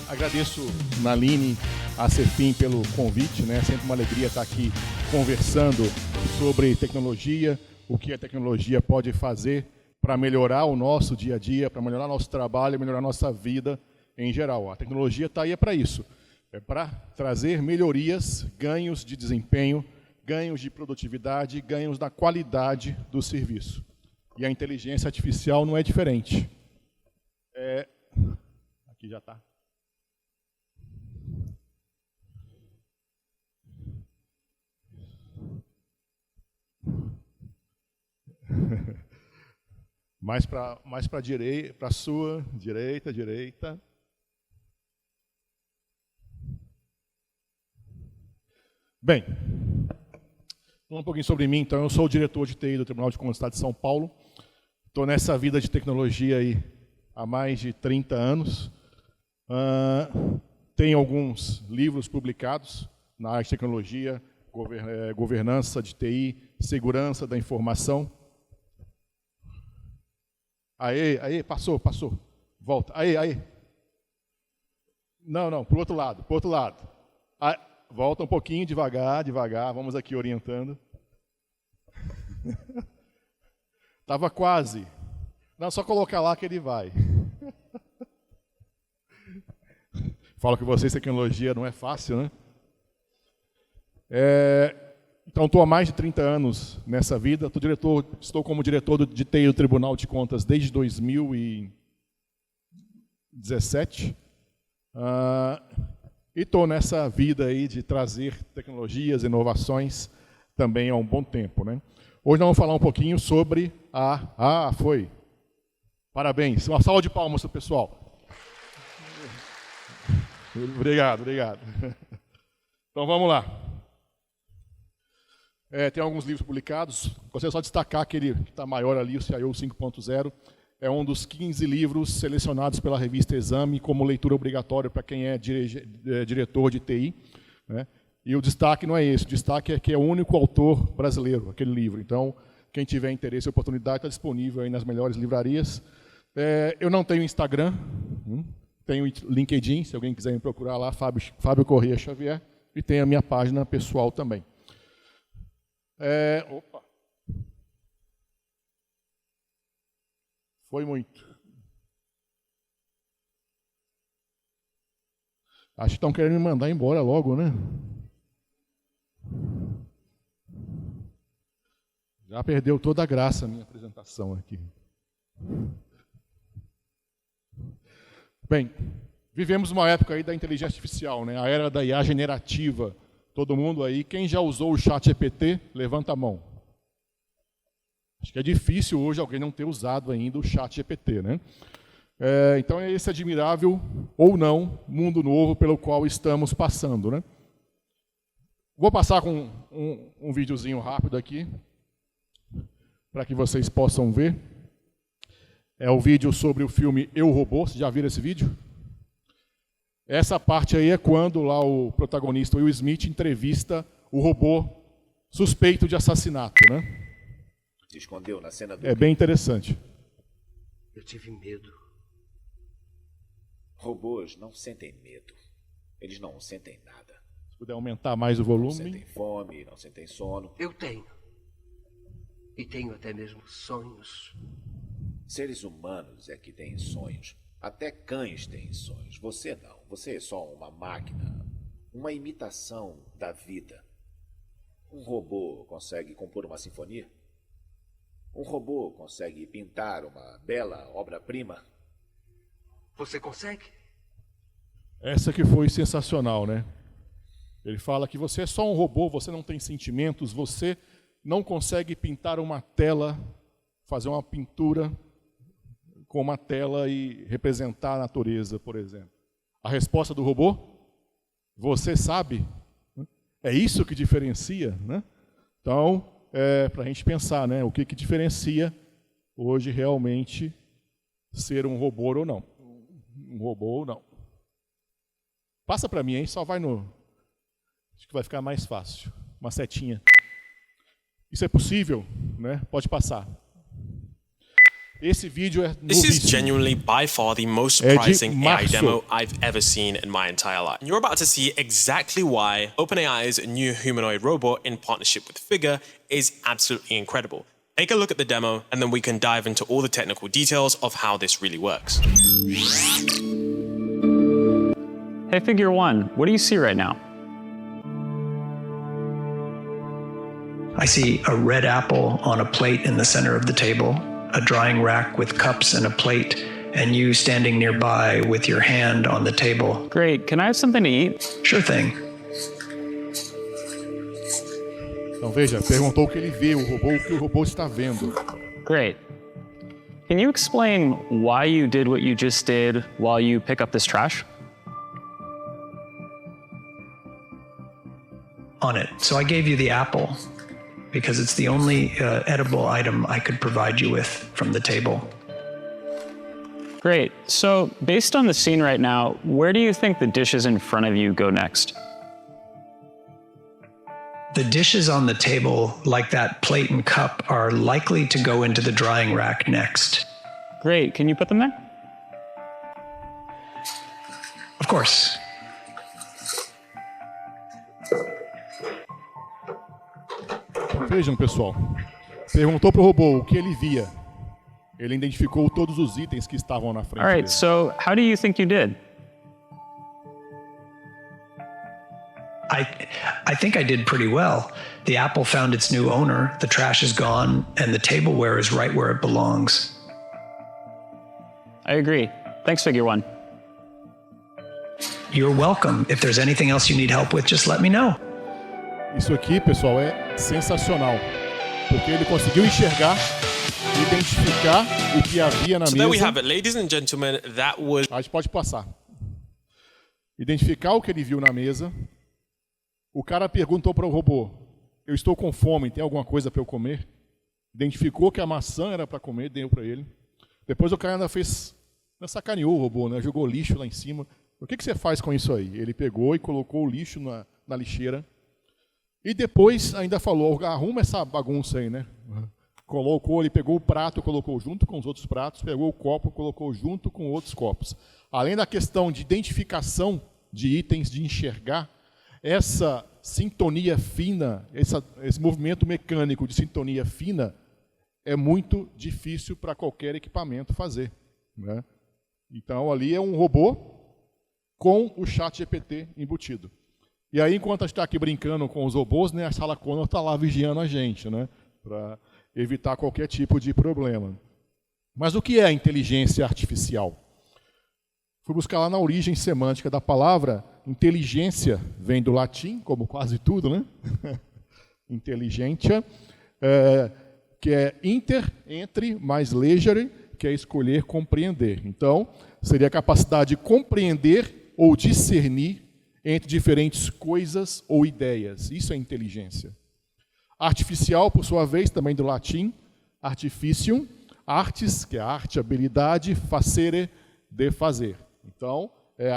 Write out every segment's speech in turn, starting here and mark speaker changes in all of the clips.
Speaker 1: Agradeço, Naline, a Cefim pelo convite, né? É sempre uma alegria estar aqui conversando sobre tecnologia, o que a tecnologia pode fazer para melhorar o nosso dia a dia, para melhorar nosso trabalho, melhorar nossa vida em geral. A tecnologia está aí para isso, é para trazer melhorias, ganhos de desempenho, ganhos de produtividade, ganhos da qualidade do serviço. E a inteligência artificial não é diferente. Aqui já está. Mais para direita, para a sua direita. Bem, um pouquinho sobre mim. Então, eu sou o diretor de TI do Tribunal de Contas do Estado de São Paulo. Estou nessa vida de tecnologia aí há mais de 30 anos. Tenho alguns livros publicados na área de tecnologia, governança de TI, segurança da informação. Aí, passou. Volta. Aí. Não, pro outro lado. Volta um pouquinho, devagar, vamos aqui orientando. Tava quase. Não, só colocar lá que ele vai. Falo que vocês, tecnologia não é fácil, né? Então, estou há mais de 30 anos nessa vida. Estou como diretor de TI do Tribunal de Contas desde 2017. E estou nessa vida aí de trazer tecnologias, inovações também há um bom tempo, né? Hoje nós vamos falar um pouquinho sobre foi. Parabéns. Uma salva de palmas para o pessoal. Obrigado. Então vamos lá. Tem alguns livros publicados. Gostaria só de destacar aquele que está maior ali, o CIO 5.0. É um dos 15 livros selecionados pela revista Exame como leitura obrigatória para quem é diretor de TI. Né? E o destaque não é esse. O destaque é que é o único autor brasileiro, aquele livro. Então, quem tiver interesse e oportunidade, está disponível aí nas melhores livrarias. Eu não tenho Instagram. Tenho LinkedIn, se alguém quiser me procurar lá, Fábio Corrêa Xavier, e tem a minha página pessoal também. Opa! Foi muito. Acho que estão querendo me mandar embora logo, né? Já perdeu toda a graça a minha apresentação aqui. Bem, vivemos uma época aí da inteligência artificial, né? A era da IA generativa. Todo mundo aí, quem já usou o ChatGPT, levanta a mão. Acho que é difícil hoje alguém não ter usado ainda o ChatGPT, né? Então é esse admirável, ou não, mundo novo pelo qual estamos passando, né? Vou passar com um videozinho rápido aqui, para que vocês possam ver. É o vídeo sobre o filme Eu, Robô. Vocês já viram esse vídeo? Essa parte aí é quando lá o protagonista Will Smith entrevista o robô suspeito de assassinato, né?
Speaker 2: Se escondeu na cena do...
Speaker 1: É bem interessante.
Speaker 3: Eu tive medo.
Speaker 2: Robôs não sentem medo. Eles não sentem nada.
Speaker 1: Se puder aumentar mais o volume.
Speaker 2: Não sentem fome, não sentem sono.
Speaker 3: Eu tenho. E tenho até mesmo sonhos.
Speaker 2: Seres humanos é que têm sonhos. Até cães têm sonhos. Você não. Você é só uma máquina. Uma imitação da vida. Um robô consegue compor uma sinfonia? Um robô consegue pintar uma bela obra-prima?
Speaker 3: Você consegue?
Speaker 1: Essa que foi sensacional, né? Ele fala que você é só um robô, você não tem sentimentos, você não consegue pintar uma tela, fazer uma pintura com uma tela e representar a natureza, por exemplo. A resposta do robô? Você sabe? É isso que diferencia, né? Então, para a gente pensar, né? O que diferencia hoje realmente ser um robô ou não. Um robô ou não. Passa para mim, hein? Só vai no... Acho que vai ficar mais fácil. Uma setinha. Isso é possível, né? Pode passar. Esse vídeo é
Speaker 4: This is
Speaker 1: novíssimo.
Speaker 4: genuinely by far the most
Speaker 1: É de
Speaker 4: surprising AI
Speaker 1: março.
Speaker 4: demo I've ever seen in my entire life. And you're about to see exactly why OpenAI's new humanoid robot in partnership with Figure is absolutely incredible. Take a look at the demo, and then we can dive into all the technical details of how this really works.
Speaker 5: Hey, Figure One, what do you see right now?
Speaker 6: I see a red apple on a plate in the center of the table, a drying rack with cups and a plate, and you standing nearby with your hand on the table.
Speaker 5: Great, can I have something to eat?
Speaker 6: Sure thing.
Speaker 1: Então veja, perguntou o que ele vê, o que o robô está vendo.
Speaker 5: Great. Can you explain why you did what you just did while you pick up this trash?
Speaker 6: On it. So I gave you the apple because it's the only edible item I could provide you with from the table.
Speaker 5: Great. So, based on the scene right now, where do you think the dishes in front of you go next?
Speaker 6: The dishes on the table, like that plate and cup, are likely to go into the drying rack next.
Speaker 5: Great. Can you put them there?
Speaker 6: Of course.
Speaker 1: Vejam, pessoal. Perguntou para o robô o que ele via. Ele identificou todos os itens que estavam na frente
Speaker 5: All right,
Speaker 1: dele.
Speaker 5: so how do you think you did?
Speaker 6: I think I did pretty well. The apple found its new owner, the trash is gone, and the tableware is right where it belongs.
Speaker 5: I agree. Thanks, Figure One.
Speaker 6: You're welcome. If there's anything else you need help with, just let me know.
Speaker 1: Isso aqui, pessoal, é sensacional. Porque ele conseguiu enxergar, identificar o que havia na
Speaker 4: So there we have
Speaker 1: mesa.
Speaker 4: it, ladies and gentlemen. That was
Speaker 1: A gente pode passar. Identificar o que ele viu na mesa. O cara perguntou para o robô: eu estou com fome, tem alguma coisa para eu comer? Identificou que a maçã era para comer, deu para ele. Depois o cara ainda sacaneou o robô, né? Jogou lixo lá em cima. O que você faz com isso aí? Ele pegou e colocou o lixo na lixeira. E depois ainda falou: arruma essa bagunça aí, né? Ele pegou o prato, colocou junto com os outros pratos, pegou o copo, colocou junto com outros copos. Além da questão de identificação de itens, de enxergar, essa sintonia fina, esse movimento mecânico de sintonia fina é muito difícil para qualquer equipamento fazer, né? Então ali é um robô com o ChatGPT embutido. E aí, enquanto a gente está aqui brincando com os robôs, né, a Sarah Connor está lá vigiando a gente, né, para evitar qualquer tipo de problema. Mas o que é a inteligência artificial? Fui buscar lá na origem semântica da palavra. Inteligência vem do latim, como quase tudo, né? Intelligência, que é entre, mais legere, que é escolher, compreender. Então, seria a capacidade de compreender ou discernir entre diferentes coisas ou ideias. Isso é inteligência. Artificial, por sua vez, também do latim, artificium, artis, que é arte, habilidade, facere, de fazer. Então, é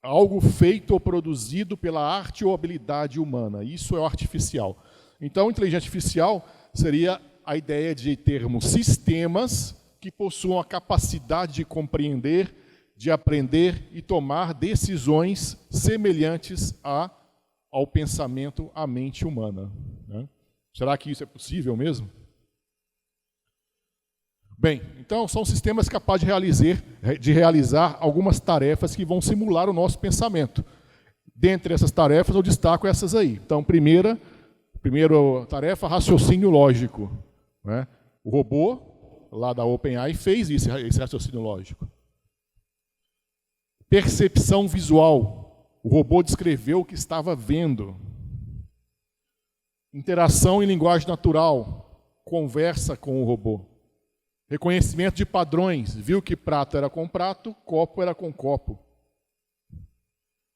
Speaker 1: algo feito ou produzido pela arte ou habilidade humana. Isso é o artificial. Então, inteligência artificial seria a ideia de termos sistemas que possuam a capacidade de compreender, de aprender e tomar decisões semelhantes ao pensamento, à mente humana, né? Será que isso é possível mesmo? Bem, então são sistemas capazes de realizar algumas tarefas que vão simular o nosso pensamento. Dentre essas tarefas, eu destaco essas aí. Então, primeira tarefa, raciocínio lógico, né? O robô, lá da OpenAI, fez esse raciocínio lógico. Percepção visual. O robô descreveu o que estava vendo. Interação em linguagem natural. Conversa com o robô. Reconhecimento de padrões. Viu que prato era com prato, copo era com copo.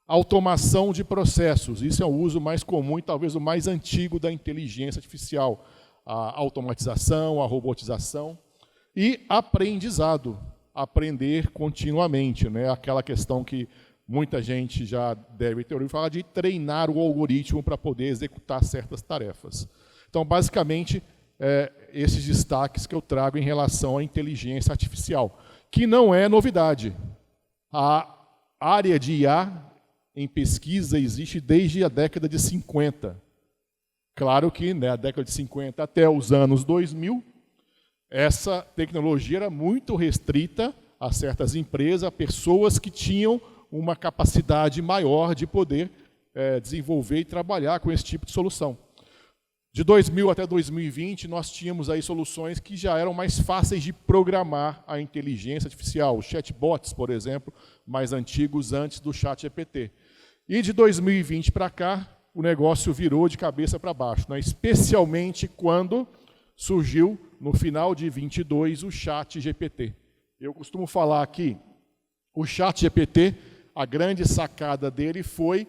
Speaker 1: Automação de processos. Isso é o uso mais comum e talvez o mais antigo da inteligência artificial. A automatização, a robotização. E aprendizado. Aprender continuamente, né? Aquela questão que muita gente já deve ter ouvido falar de treinar o algoritmo para poder executar certas tarefas. Então, basicamente, esses destaques que eu trago em relação à inteligência artificial, que não é novidade. A área de IA em pesquisa existe desde a década de 50. Claro que, né, a década de 50 até os anos 2000, essa tecnologia era muito restrita a certas empresas, a pessoas que tinham uma capacidade maior de poder desenvolver e trabalhar com esse tipo de solução. De 2000 até 2020, nós tínhamos aí soluções que já eram mais fáceis de programar a inteligência artificial, os chatbots, por exemplo, mais antigos antes do ChatGPT. E de 2020 para cá, o negócio virou de cabeça para baixo, né? Especialmente quando surgiu, no final de 22, o ChatGPT. Eu costumo falar aqui, o ChatGPT, a grande sacada dele foi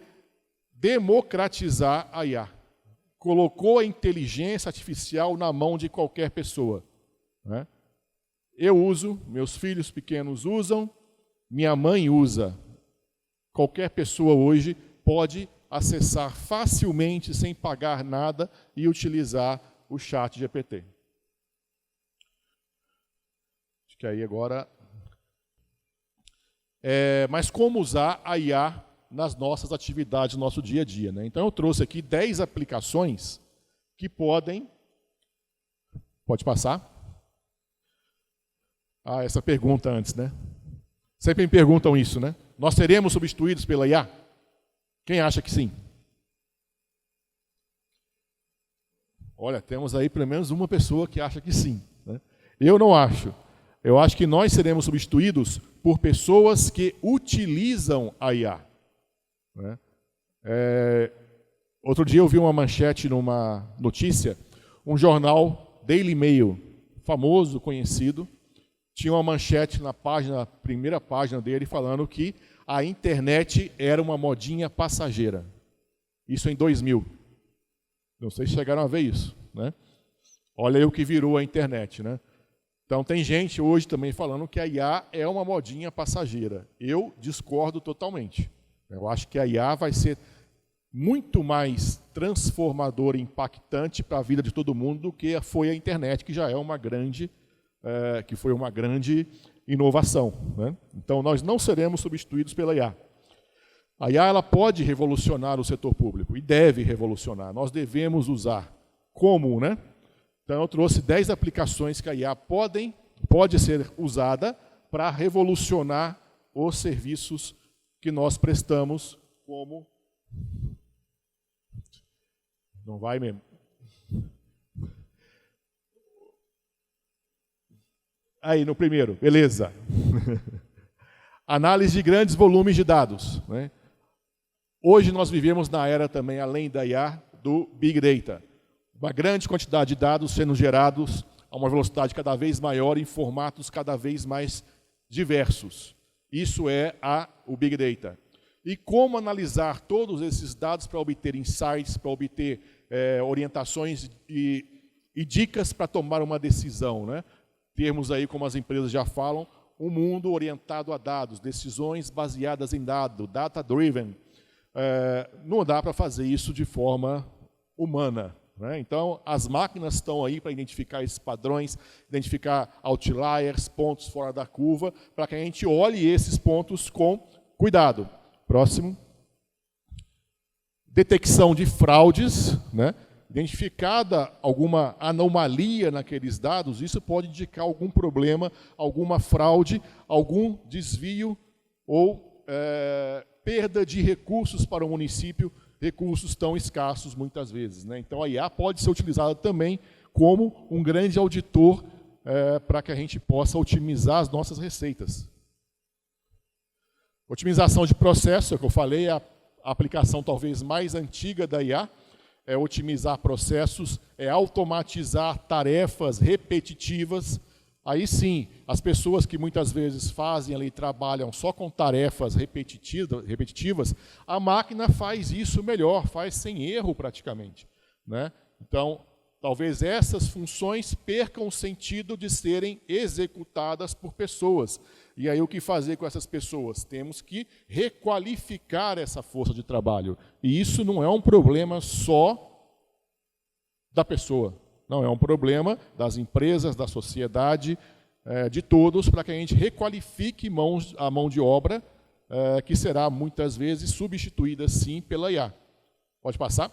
Speaker 1: democratizar a IA. Colocou a inteligência artificial na mão de qualquer pessoa, né? Eu uso, meus filhos pequenos usam, minha mãe usa. Qualquer pessoa hoje pode acessar facilmente, sem pagar nada, e utilizar o ChatGPT. Acho que aí agora... mas como usar a IA nas nossas atividades, no nosso dia a dia, né? Então eu trouxe aqui 10 aplicações que podem... Pode passar? Essa pergunta antes, né? Sempre me perguntam isso, né? Nós seremos substituídos pela IA? Quem acha que sim? Olha, temos aí pelo menos uma pessoa que acha que sim, né? Eu não acho. Eu acho que nós seremos substituídos por pessoas que utilizam a IA, né? Outro dia eu vi uma manchete numa notícia, um jornal Daily Mail, famoso, conhecido, tinha uma manchete na primeira página dele falando que a internet era uma modinha passageira. Isso em 2000. Não sei se chegaram a ver isso, né? Olha aí o que virou a internet, né? Então tem gente hoje também falando que a IA é uma modinha passageira. Eu discordo totalmente. Eu acho que a IA vai ser muito mais transformadora e impactante para a vida de todo mundo do que foi a internet, que já é uma grande, foi uma grande inovação, né? Então nós não seremos substituídos pela IA. A IA ela pode revolucionar o setor público e deve revolucionar. Nós devemos usar como, né? Então eu trouxe 10 aplicações que a IA pode ser usada para revolucionar os serviços que nós prestamos como... Não vai mesmo. Aí, no primeiro, beleza. Análise de grandes volumes de dados, né? Hoje nós vivemos na era também, além da IA, do Big Data. Uma grande quantidade de dados sendo gerados a uma velocidade cada vez maior, em formatos cada vez mais diversos. Isso é o Big Data. E como analisar todos esses dados para obter insights, para obter orientações e dicas para tomar uma decisão, né? Termos aí, como as empresas já falam, um mundo orientado a dados, decisões baseadas em dados, data-driven. Não dá para fazer isso de forma humana, né? Então, as máquinas estão aí para identificar esses padrões, identificar outliers, pontos fora da curva, para que a gente olhe esses pontos com cuidado. Próximo. Detecção de fraudes, né? Identificada alguma anomalia naqueles dados, isso pode indicar algum problema, alguma fraude, algum desvio ou perda de recursos para o município, recursos tão escassos muitas vezes, né? Então a IA pode ser utilizada também como um grande auditor para que a gente possa otimizar as nossas receitas. Otimização de processo, é o que eu falei, é a aplicação talvez mais antiga da IA, é otimizar processos, é automatizar tarefas repetitivas. Aí sim, as pessoas que muitas vezes fazem ali, trabalham só com tarefas repetitivas, a máquina faz isso melhor, faz sem erro praticamente, né? Então, talvez essas funções percam o sentido de serem executadas por pessoas. E aí o que fazer com essas pessoas? Temos que requalificar essa força de trabalho. E isso não é um problema só da pessoa. Não, é um problema das empresas, da sociedade, de todos, para que a gente requalifique a mão de obra, que será muitas vezes substituída, sim, pela IA. Pode passar?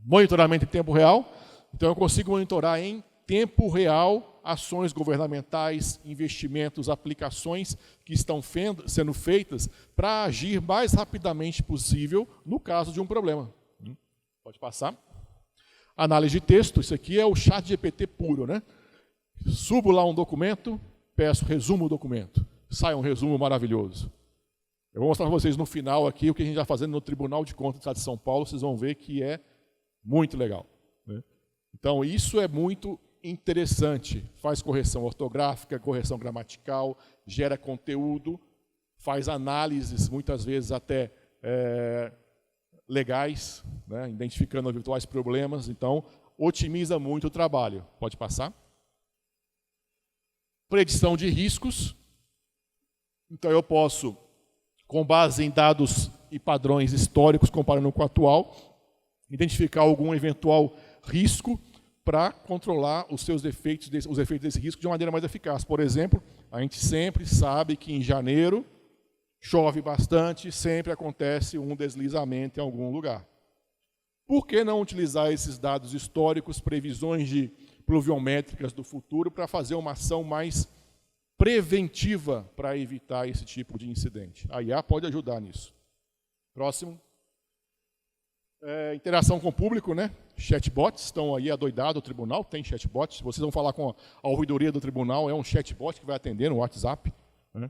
Speaker 1: Monitoramento em tempo real. Então, eu consigo monitorar em tempo real ações governamentais, investimentos, aplicações que estão sendo feitas para agir mais rapidamente possível no caso de um problema. Pode passar? Análise de texto, isso aqui é o ChatGPT puro, né? Subo lá um documento, peço resumo do documento. Sai um resumo maravilhoso. Eu vou mostrar para vocês no final aqui o que a gente está fazendo no Tribunal de Contas do Estado de São Paulo, vocês vão ver que é muito legal, né? Então, isso é muito interessante. Faz correção ortográfica, correção gramatical, gera conteúdo, faz análises, muitas vezes até legais, né, identificando eventuais problemas. Então, otimiza muito o trabalho. Pode passar? Predição de riscos. Então, eu posso, com base em dados e padrões históricos, comparando com o atual, identificar algum eventual risco para controlar os efeitos desse risco de uma maneira mais eficaz. Por exemplo, a gente sempre sabe que em janeiro chove bastante, sempre acontece um deslizamento em algum lugar. Por que não utilizar esses dados históricos, previsões de pluviométricas do futuro, para fazer uma ação mais preventiva para evitar esse tipo de incidente? A IA pode ajudar nisso. Próximo. Interação com o público, né? Chatbots estão aí adoidados, o tribunal tem chatbots. Vocês vão falar com a ouvidoria do tribunal, é um chatbot que vai atender no WhatsApp, né?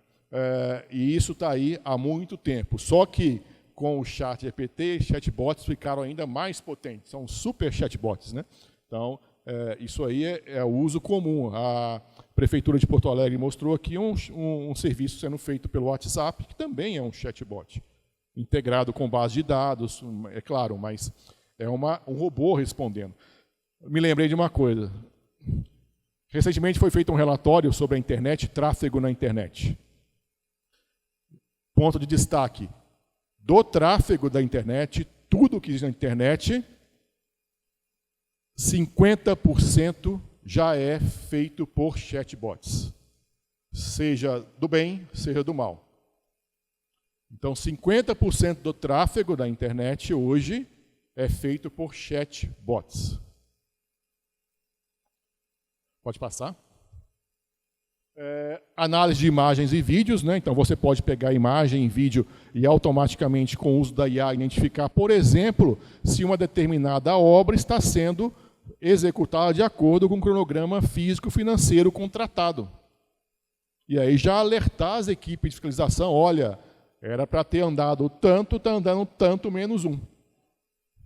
Speaker 1: E isso está aí há muito tempo. Só que com o ChatGPT, chatbots ficaram ainda mais potentes, são super chatbots, né? Então, isso aí é o uso comum. A Prefeitura de Porto Alegre mostrou aqui um serviço sendo feito pelo WhatsApp, que também é um chatbot, integrado com base de dados, é claro, mas é um robô respondendo. Me lembrei de uma coisa. Recentemente foi feito um relatório sobre a internet, tráfego na internet. Ponto de destaque. Do tráfego da internet, tudo que existe na internet, 50% já é feito por chatbots. Seja do bem, seja do mal. Então, 50% do tráfego da internet hoje é feito por chatbots. Pode passar? Análise de imagens e vídeos, né? Então, você pode pegar imagem e vídeo e automaticamente, com o uso da IA, identificar, por exemplo, se uma determinada obra está sendo executada de acordo com o cronograma físico-financeiro contratado. E aí já alertar as equipes de fiscalização, olha, era para ter andado tanto, está andando tanto menos um.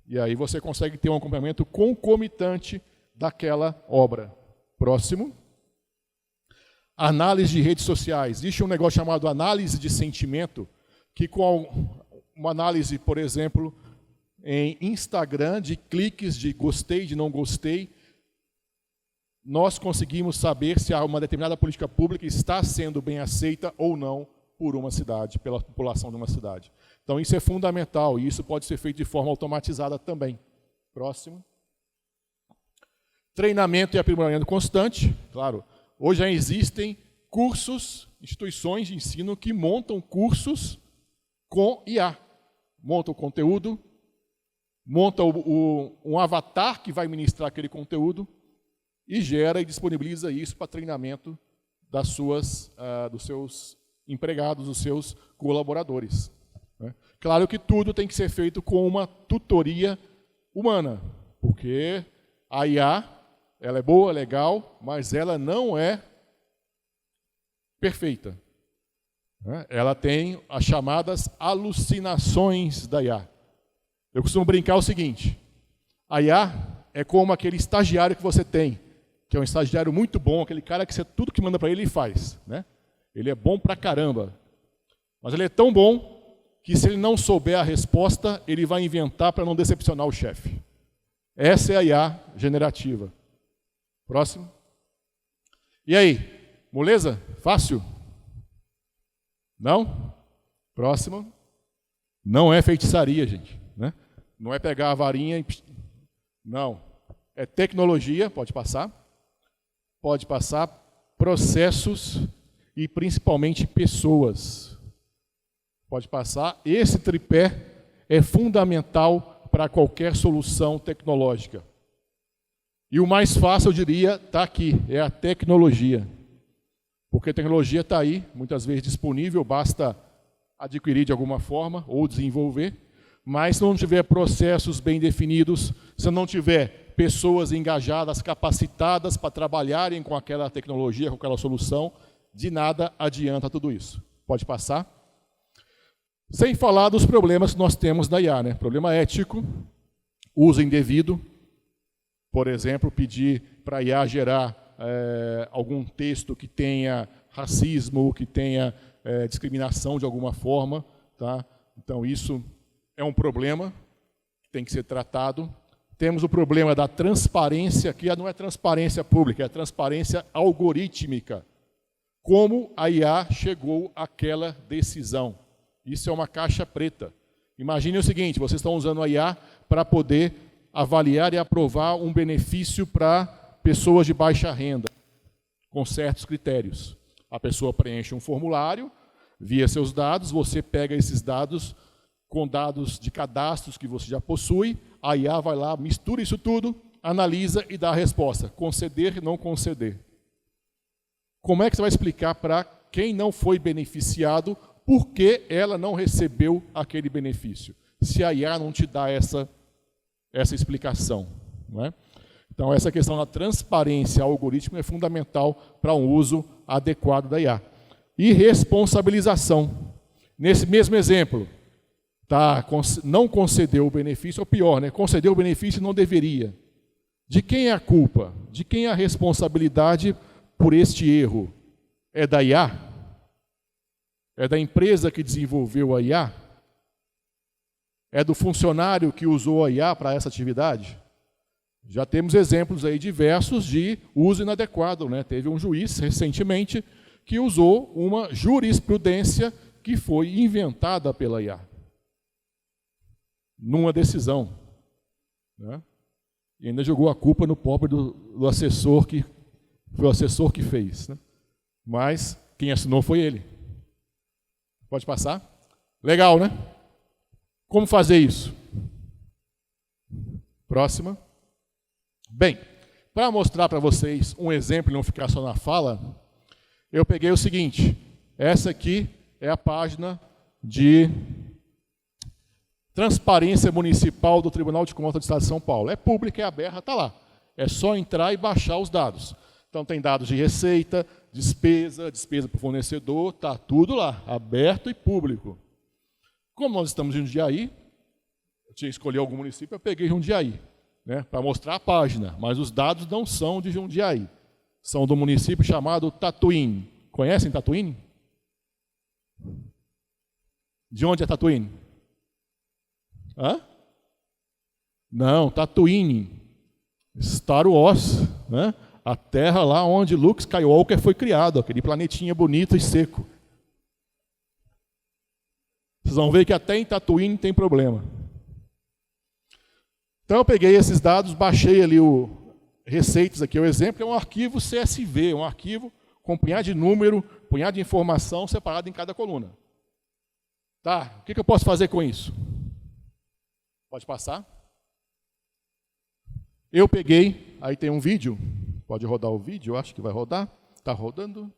Speaker 1: E aí você consegue ter um acompanhamento concomitante daquela obra. Próximo. Análise de redes sociais. Existe um negócio chamado análise de sentimento, que com uma análise, por exemplo, em Instagram, de cliques, de gostei, de não gostei, nós conseguimos saber se uma determinada política pública está sendo bem aceita ou não por uma cidade, pela população de uma cidade. Então, isso é fundamental, e isso pode ser feito de forma automatizada também. Próximo. Treinamento e aprimoramento constante. Claro, hoje já existem cursos, instituições de ensino que montam cursos com IA. Montam o conteúdo, montam um avatar que vai ministrar aquele conteúdo e gera e disponibiliza isso para treinamento dos seus empregados, dos seus colaboradores, né? Claro que tudo tem que ser feito com uma tutoria humana, porque a IA, ela é boa, legal, mas ela não é perfeita, né? Ela tem as chamadas alucinações da IA. Eu costumo brincar o seguinte: a IA é como aquele estagiário que você tem, que é um estagiário muito bom, aquele cara que você, tudo que manda para ele faz, né? Ele é bom pra caramba, mas ele é tão bom que, se ele não souber a resposta, ele vai inventar para não decepcionar o chefe. Essa é a IA generativa. Próximo. E aí, moleza? Fácil? Não? Próximo. Não é feitiçaria, gente, né? Não é pegar a varinha e... Não. É tecnologia, pode passar, processos e principalmente pessoas. Pode passar. Esse tripé é fundamental para qualquer solução tecnológica. E o mais fácil, eu diria, está aqui, é a tecnologia. Porque a tecnologia está aí, muitas vezes disponível, basta adquirir de alguma forma ou desenvolver. Mas se não tiver processos bem definidos, se não tiver pessoas engajadas, capacitadas para trabalharem com aquela tecnologia, com aquela solução, de nada adianta tudo isso. Pode passar. Sem falar dos problemas que nós temos da IA, né? Problema ético, uso indevido. Por exemplo, pedir para a IA gerar algum texto que tenha racismo, que tenha discriminação de alguma forma. Tá? Então, isso é um problema que tem que ser tratado. Temos o problema da transparência, que não é transparência pública, é transparência algorítmica. Como a IA chegou àquela decisão. Isso é uma caixa preta. Imagine o seguinte, vocês estão usando a IA para poder avaliar e aprovar um benefício para pessoas de baixa renda, com certos critérios. A pessoa preenche um formulário, via seus dados, você pega esses dados com dados de cadastros que você já possui, a IA vai lá, mistura isso tudo, analisa e dá a resposta. Conceder, não conceder. Como é que você vai explicar para quem não foi beneficiado por que ela não recebeu aquele benefício? Se a IA não te dá essa explicação. Não é? Então, essa questão da transparência algorítmica é fundamental para um uso adequado da IA. E responsabilização. Nesse mesmo exemplo, não concedeu o benefício, ou pior, né? Concedeu o benefício e não deveria. De quem é a culpa? De quem é a responsabilidade por este erro? É da IA? É da empresa que desenvolveu a IA? É do funcionário que usou a IA para essa atividade? Já temos exemplos aí diversos de uso inadequado, né? Teve um juiz recentemente que usou uma jurisprudência que foi inventada pela IA. Numa decisão. Né? E ainda jogou a culpa no pobre do assessor, que foi o assessor que fez. Né? Mas quem assinou foi ele. Pode passar? Legal, né? Como fazer isso? Próxima. Bem, para mostrar para vocês um exemplo e não ficar só na fala, eu peguei o seguinte. Essa aqui é a página de Transparência Municipal do Tribunal de Contas do Estado de São Paulo. É pública, é aberta, está lá. É só entrar e baixar os dados. Então tem dados de receita, despesa para o fornecedor, está tudo lá, aberto e público. Como nós estamos em Jundiaí, eu tinha que escolher algum município, eu peguei Jundiaí, né, para mostrar a página, mas os dados não são de Jundiaí. São do município chamado Tatuíne. Conhecem Tatuíne? De onde é Tatuíne? Hã? Não, Tatuíne. Star Wars, né? A terra lá onde Luke Skywalker foi criado, aquele planetinha bonito e seco. Vocês vão ver que até em Tatuíne tem problema. Então eu peguei esses dados, baixei ali o receitas, aqui é o exemplo, é um arquivo CSV, um arquivo com punhado de número, punhado de informação separado em cada coluna. Tá, o que eu posso fazer com isso? Pode passar? Eu peguei, aí tem um vídeo, pode rodar o vídeo, eu acho que vai rodar. Está rodando.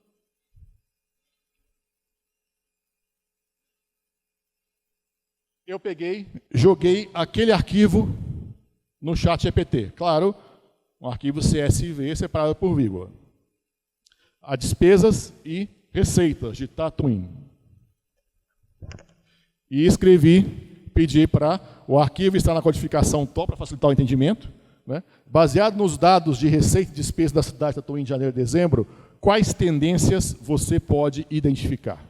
Speaker 1: Eu peguei, joguei aquele arquivo no ChatGPT. Claro, um arquivo CSV separado por vírgula. A despesas e receitas de Tatuíne. E escrevi, pedi para o arquivo estar na codificação top para facilitar o entendimento. Né? Baseado nos dados de receita e despesa da cidade de Tatuíne de janeiro e dezembro, quais tendências você pode identificar?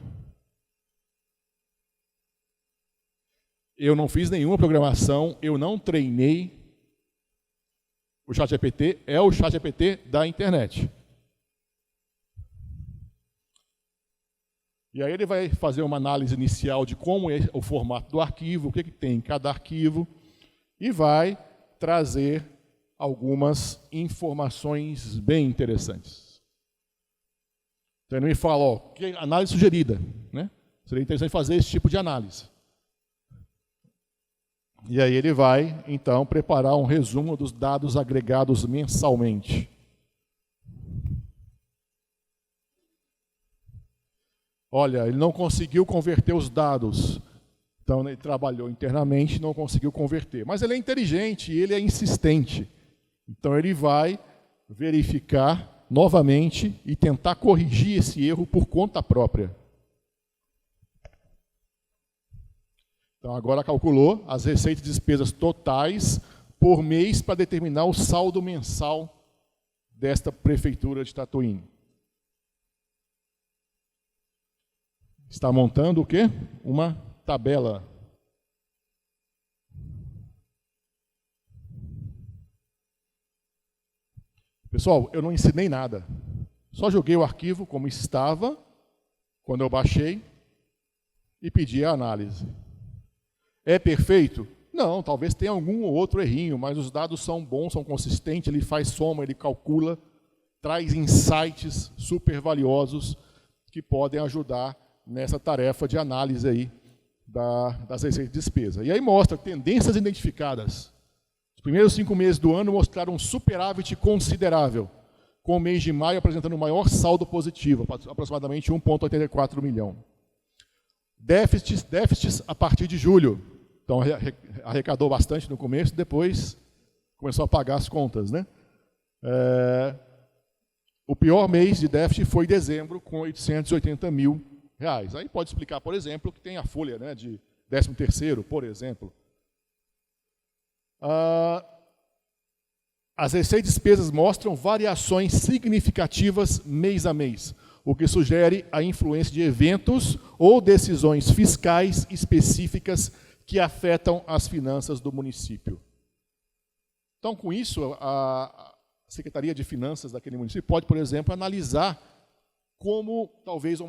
Speaker 1: Eu não fiz nenhuma programação, eu não treinei. O ChatGPT é o ChatGPT da internet. E aí ele vai fazer uma análise inicial de como é o formato do arquivo, o que tem em cada arquivo, e vai trazer algumas informações bem interessantes. Então ele me fala, ó, que análise sugerida, né? Seria interessante fazer esse tipo de análise. E aí ele vai, então, preparar um resumo dos dados agregados mensalmente. Olha, ele não conseguiu converter os dados. Então, ele trabalhou internamente e não conseguiu converter. Mas ele é inteligente e ele é insistente. Então, ele vai verificar novamente e tentar corrigir esse erro por conta própria. Então, agora calculou as receitas e despesas totais por mês para determinar o saldo mensal desta prefeitura de Tatuí. Está montando o quê? Uma tabela. Pessoal, eu não ensinei nada. Só joguei o arquivo como estava, quando eu baixei, e pedi a análise. É perfeito? Não, talvez tenha algum ou outro errinho, mas os dados são bons, são consistentes, ele faz soma, ele calcula, traz insights super valiosos que podem ajudar nessa tarefa de análise aí das receitas de despesa. E aí mostra tendências identificadas. Os primeiros 5 meses do ano mostraram um superávit considerável, com o mês de maio apresentando o maior saldo positivo, aproximadamente 1,84 milhão. Déficits a partir de julho. Então, arrecadou bastante no começo, depois começou a pagar as contas, né? O pior mês de déficit foi dezembro, com 880 mil reais. Aí pode explicar, por exemplo, que tem a folha, né, de 13º, por exemplo. As receitas e despesas mostram variações significativas mês a mês, o que sugere a influência de eventos ou decisões fiscais específicas que afetam as finanças do município. Então, com isso, a Secretaria de Finanças daquele município pode, por exemplo, analisar como talvez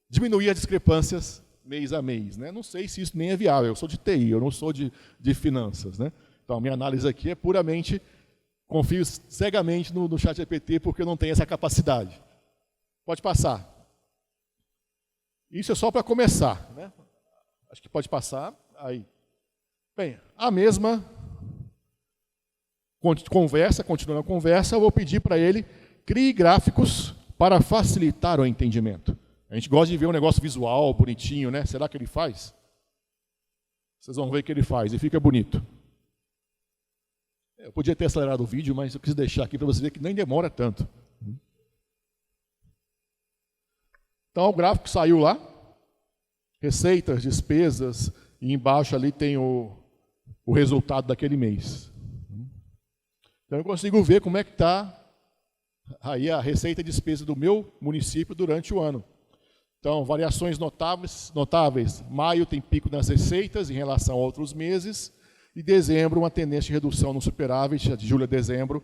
Speaker 1: diminuir as discrepâncias mês a mês, né? Não sei se isso nem é viável, eu sou de TI, eu não sou de finanças, né? Então, a minha análise aqui é puramente, confio cegamente no ChatGPT, porque eu não tenho essa capacidade. Pode passar. Isso é só para começar, né? Acho que pode passar. Aí. Bem, a mesma conversa, continuando a conversa, eu vou pedir para ele crie gráficos para facilitar o entendimento. A gente gosta de ver um negócio visual, bonitinho, né? Será que ele faz? Vocês vão ver que ele faz e fica bonito. Eu podia ter acelerado o vídeo, mas eu quis deixar aqui para você ver que nem demora tanto. Então, o gráfico saiu lá. Receitas, despesas, e embaixo ali tem o resultado daquele mês. Então, eu consigo ver como é que está aí a receita e despesa do meu município durante o ano. Então, variações notáveis. Maio tem pico nas receitas em relação a outros meses. E dezembro, uma tendência de redução no superávit, de julho a dezembro,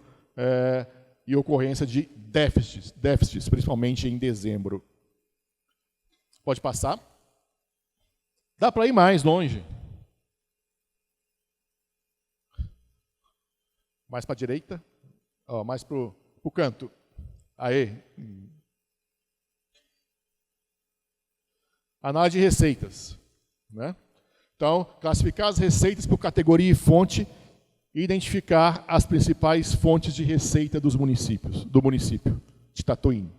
Speaker 1: e ocorrência de déficits, principalmente em dezembro. Pode passar. Dá para ir mais longe. Mais para a direita. Ó, mais para o canto. Aí. Análise de receitas. Né? Então, classificar as receitas por categoria e fonte e identificar as principais fontes de receita do município de Tatuí.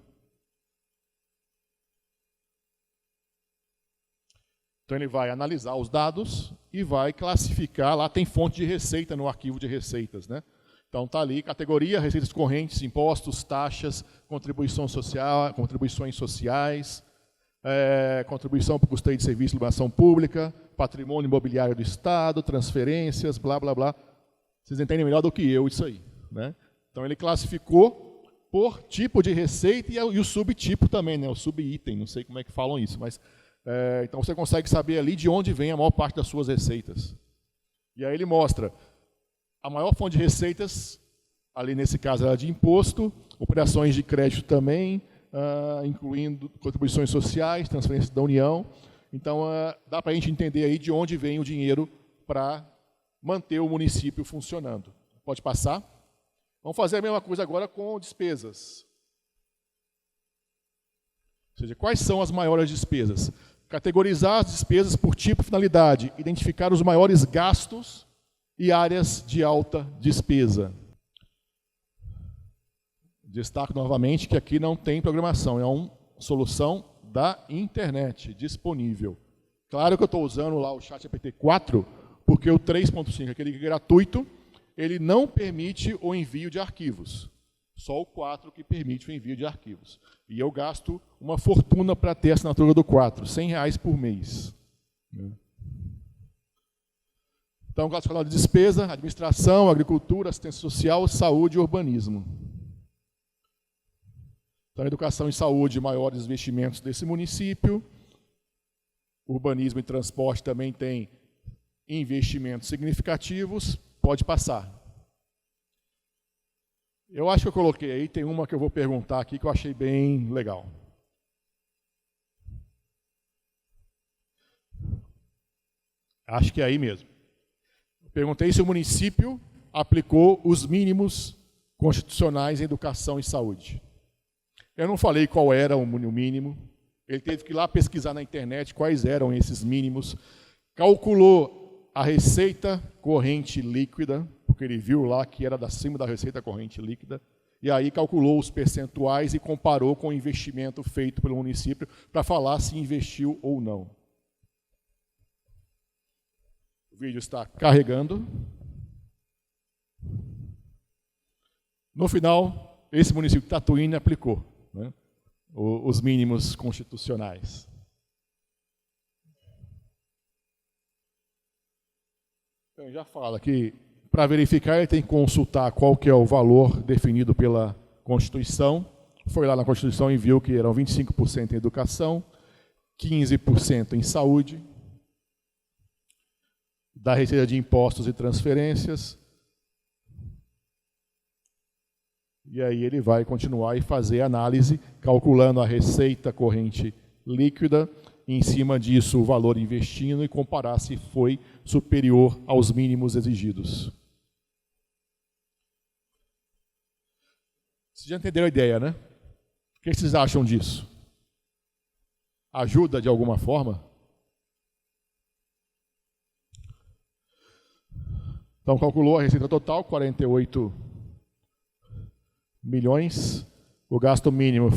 Speaker 1: Então, ele vai analisar os dados e vai classificar. Lá tem fonte de receita no arquivo de receitas, né? Então, está ali, categoria, receitas correntes, impostos, taxas, contribuições sociais, contribuição para o custeio de serviço de iluminação pública, patrimônio imobiliário do Estado, transferências, blá, blá, blá. Vocês entendem melhor do que eu isso aí, né? Então, ele classificou por tipo de receita e o subtipo também, né? O subitem, não sei como é que falam isso, mas... então você consegue saber ali de onde vem a maior parte das suas receitas. E aí ele mostra a maior fonte de receitas, ali nesse caso era de imposto, operações de crédito também, incluindo contribuições sociais, transferências da União. Então dá para a gente entender aí de onde vem o dinheiro para manter o município funcionando. Pode passar? Vamos fazer a mesma coisa agora com despesas. Ou seja, quais são as maiores despesas? Categorizar as despesas por tipo e finalidade, identificar os maiores gastos e áreas de alta despesa. Destaco novamente que aqui não tem programação, é uma solução da internet disponível. Claro que eu estou usando lá o ChatGPT 4, porque o 3.5, aquele gratuito, ele não permite o envio de arquivos. Só o 4 que permite o envio de arquivos. E eu gasto uma fortuna para ter a assinatura do 4, R$100 por mês. Então, classificador de despesa, administração, agricultura, assistência social, saúde e urbanismo. Então, educação e saúde, maiores investimentos desse município. Urbanismo e transporte também tem investimentos significativos. Pode passar. Eu acho que eu coloquei aí, tem uma que eu vou perguntar aqui que eu achei bem legal. Acho que é aí mesmo. Eu perguntei se o município aplicou os mínimos constitucionais em educação e saúde. Eu não falei qual era o mínimo. Ele teve que ir lá pesquisar na internet quais eram esses mínimos. Calculou a receita corrente líquida, porque ele viu lá que era acima da receita corrente líquida, e aí calculou os percentuais e comparou com o investimento feito pelo município para falar se investiu ou não. O vídeo está carregando. No final, esse município de Tatuíne aplicou, né, os mínimos constitucionais. Então, já fala que para verificar ele tem que consultar qual que é o valor definido pela Constituição. Foi lá na Constituição e viu que eram 25% em educação, 15% em saúde, da receita de impostos e transferências. E aí ele vai continuar e fazer a análise, calculando a receita corrente líquida, e em cima disso o valor investindo e comparar se foi superior aos mínimos exigidos. Vocês já entenderam a ideia, né? O que vocês acham disso? Ajuda de alguma forma? Então, calculou a receita total, 48 milhões. O gasto mínimo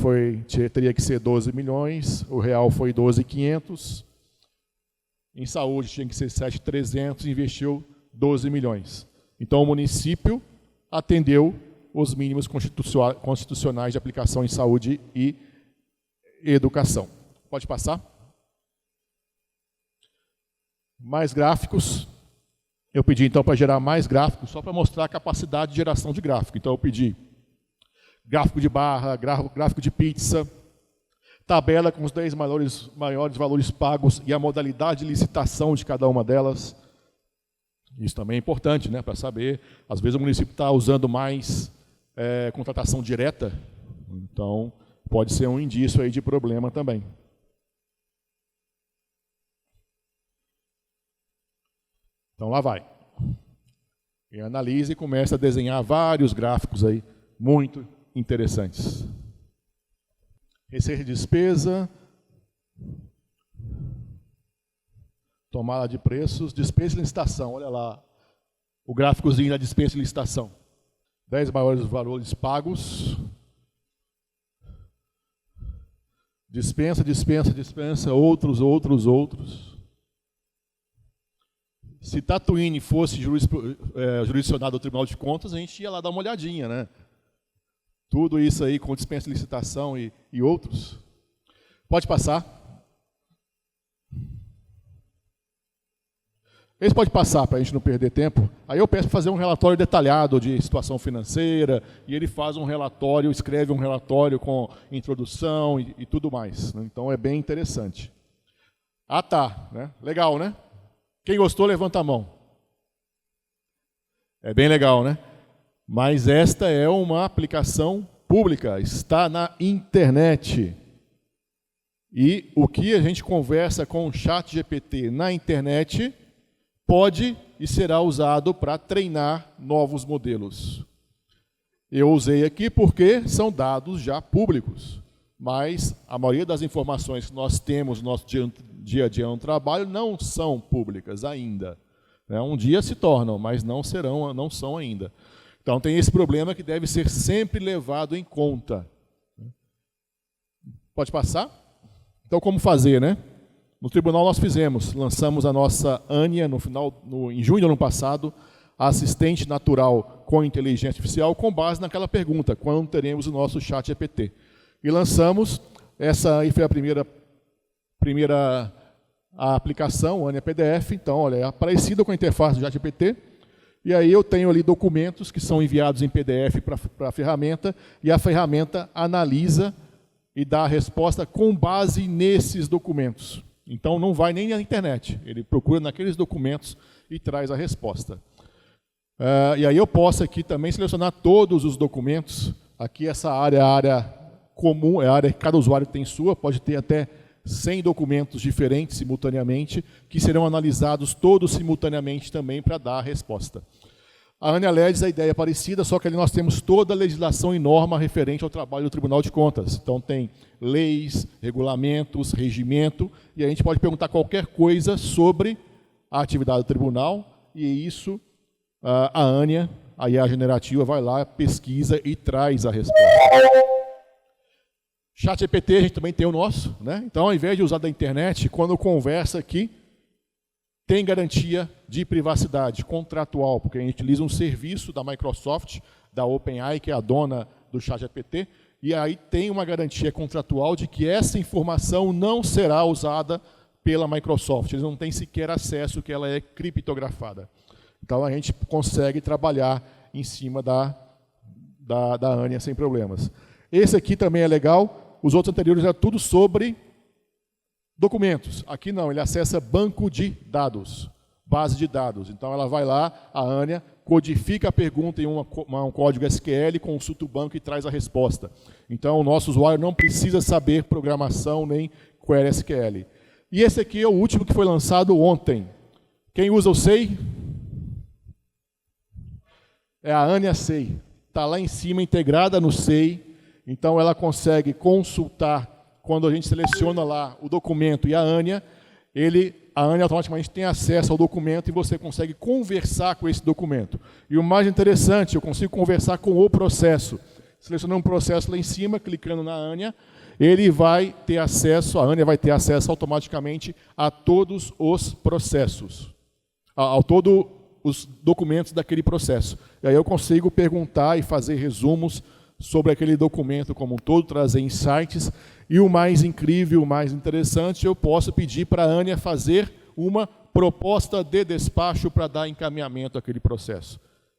Speaker 1: teria que ser 12 milhões. O real foi 12.500. Em saúde tinha que ser 7.300. Investiu 12 milhões. Então, o município atendeu os mínimos constitucionais de aplicação em saúde e educação. Pode passar? Mais gráficos. Eu pedi, então, para gerar mais gráficos, só para mostrar a capacidade de geração de gráfico. Então, eu pedi gráfico de barra, gráfico de pizza, tabela com os 10 maiores valores pagos e a modalidade de licitação de cada uma delas. Isso também é importante, né, para saber. Às vezes o município está usando mais contratação direta, então pode ser um indício aí de problema também. Então lá vai. E analisa e começa a desenhar vários gráficos aí muito interessantes. Receita e despesa, tomada de preços, despesa e licitação. Olha lá o gráficozinho da despesa e licitação. 10 maiores valores pagos. Dispensa, dispensa, dispensa, outros. Se Tatuíne fosse jurisdicionado ao Tribunal de Contas, a gente ia lá dar uma olhadinha, né? Tudo isso aí com dispensa de licitação e outros. Pode passar. Esse pode passar para a gente não perder tempo. Aí eu peço para fazer um relatório detalhado de situação financeira, e ele faz um relatório, escreve um relatório com introdução e tudo mais. Então é bem interessante. Ah, tá, né? Legal, né? Quem gostou, levanta a mão. É bem legal, né? Mas esta é uma aplicação pública, está na internet. E o que a gente conversa com o ChatGPT na internet pode e será usado para treinar novos modelos. Eu usei aqui porque são dados já públicos, mas a maioria das informações que nós temos no nosso dia a dia no trabalho não são públicas ainda. Um dia se tornam, mas não são ainda. Então tem esse problema que deve ser sempre levado em conta. Pode passar? Então como fazer, né? No tribunal nós lançamos a nossa ANIA em junho do ano passado, a assistente natural com inteligência artificial, com base naquela pergunta, quando teremos o nosso ChatGPT. E lançamos, essa aí foi a primeira aplicação, ANIA PDF, então, olha, é parecida com a interface do ChatGPT, e aí eu tenho ali documentos que são enviados em PDF para a ferramenta, e a ferramenta analisa e dá a resposta com base nesses documentos. Então não vai nem na internet, ele procura naqueles documentos e traz a resposta. E aí eu posso aqui também selecionar todos os documentos. Aqui essa área é a área comum, é a área que cada usuário tem sua, pode ter até 100 documentos diferentes simultaneamente, que serão analisados todos simultaneamente também para dar a resposta. A ANIA LEDS, a ideia é parecida, só que ali nós temos toda a legislação e norma referente ao trabalho do Tribunal de Contas. Então tem leis, regulamentos, regimento, e a gente pode perguntar qualquer coisa sobre a atividade do tribunal, e isso a ANIA, a IA generativa, vai lá, pesquisa e traz a resposta. ChatGPT, a gente também tem o nosso, né? Então, ao invés de usar da internet, quando conversa aqui, tem garantia de privacidade contratual, porque a gente utiliza um serviço da Microsoft, da OpenAI, que é a dona do ChatGPT, e aí tem uma garantia contratual de que essa informação não será usada pela Microsoft. Eles não têm sequer acesso, que ela é criptografada. Então, a gente consegue trabalhar em cima da ANIA sem problemas. Esse aqui também é legal. Os outros anteriores eram tudo sobre documentos. Aqui não, ele acessa banco de dados, base de dados. Então, ela vai lá, a ANIA, codifica a pergunta em um código SQL, consulta o banco e traz a resposta. Então, o nosso usuário não precisa saber programação nem query SQL. E esse aqui é o último que foi lançado ontem. Quem usa o SEI? É a ANIA SEI. Está lá em cima, integrada no SEI. Então, ela consegue consultar, quando a gente seleciona lá o documento e a ANIA automaticamente tem acesso ao documento e você consegue conversar com esse documento. E o mais interessante, eu consigo conversar com o processo. Selecionando um processo lá em cima, clicando na ANIA, a ANIA vai ter acesso automaticamente a todos os processos, todos os documentos daquele processo. E aí eu consigo perguntar e fazer resumos sobre aquele documento como um todo, trazer insights. E o mais incrível, o mais interessante, eu posso pedir para a ANIA fazer uma proposta de despacho para dar encaminhamento àquele processo.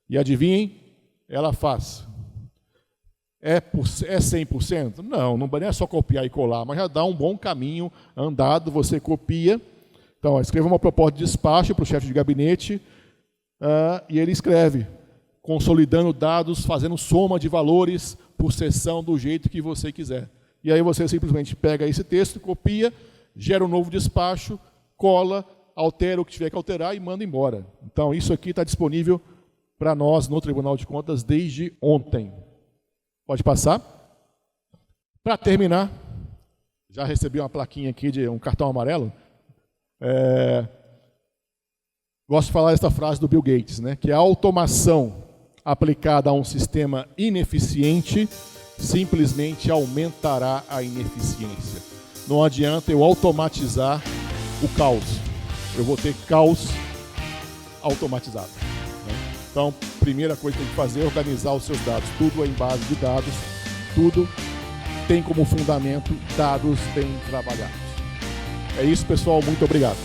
Speaker 1: E adivinhem, ela faz. É 100%? Não é só copiar e colar, mas já dá um bom caminho andado, você copia. Então, escreva uma proposta de despacho para o chefe de gabinete, e ele escreve, consolidando dados, fazendo soma de valores por seção do jeito que você quiser. E aí você simplesmente pega esse texto, copia, gera um novo despacho, cola, altera o que tiver que alterar e manda embora. Então, isso aqui está disponível para nós no Tribunal de Contas desde ontem. Pode passar? Para terminar, já recebi uma plaquinha aqui de um cartão amarelo. Gosto de falar esta frase do Bill Gates, né, que a automação aplicada a um sistema ineficiente simplesmente aumentará a ineficiência. Não adianta eu automatizar o caos. Eu vou ter caos automatizado. Né? Então, primeira coisa que tem que fazer é organizar os seus dados. Tudo é em base de dados, tudo tem como fundamento dados bem trabalhados. É isso, pessoal. Muito obrigado.